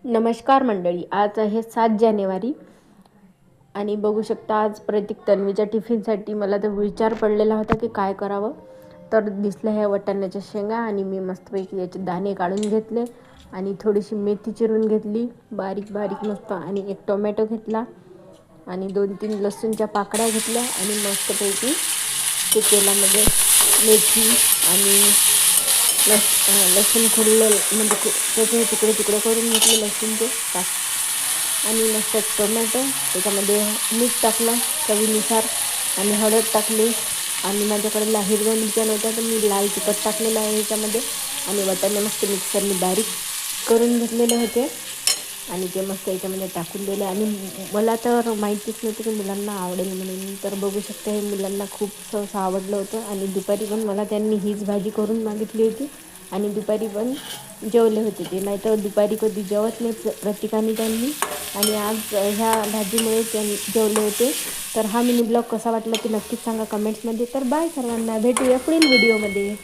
नमस्कार मंडळी, आज आहे 7 जानेवारी आणि बघू शकता आज प्रतीक तन्वीच्या टिफिनसाठी मला तर विचार पडलेला होता की काय करावं. तर दिसल्या ह्या वाटाण्याच्या शेंगा आणि मी मस्तपैकी याचे दाणे काढून घेतले आणि थोडीशी मेथी चिरून घेतली बारीक बारीक मस्त, आणि एक टोमॅटो घेतला आणि 2-3 लसूणच्या पाकळ्या घेतल्या आणि मस्तपैकी ते तेलामध्ये मेथी आणि लसूण खोडलं म्हणजे त्याचे तुकडे तुकडे करून घेतले लसूणचे आणि मस्त टोमॅटो त्याच्यामध्ये मीठ टाकलं चवीनुसार आणि हळद टाकली आणि माझ्याकडे हिरव्या मिरच्या नव्हत्या तर मी लाल तिखट टाकलेलं आहे ह्याच्यामध्ये आणि वाटाणे मस्त मिक्सरने बारीक करून घेतलेले होते आणि ते मस्त याच्यामध्ये टाकून दिले. आणि मला तर माहितीच नव्हतं की मुलांना आवडेल म्हणून, तर बघू शकता हे मुलांना खूप सहसा आवडलं होतं आणि दुपारी पण मला त्यांनी हीच भाजी करून मागितली होती आणि दुपारी पण जेवले होते ते, नाही तर दुपारी कधी जेवत नाही प्रत्येकाने त्यांनी, आणि आज ह्या भाजीमुळे त्यांनी जेवले होते. तर हा मिनी ब्लॉग कसा वाटला ते नक्कीच सांगा कमेंट्समध्ये. तर बाय सर्वांना, भेटूया पुढील व्हिडिओमध्ये.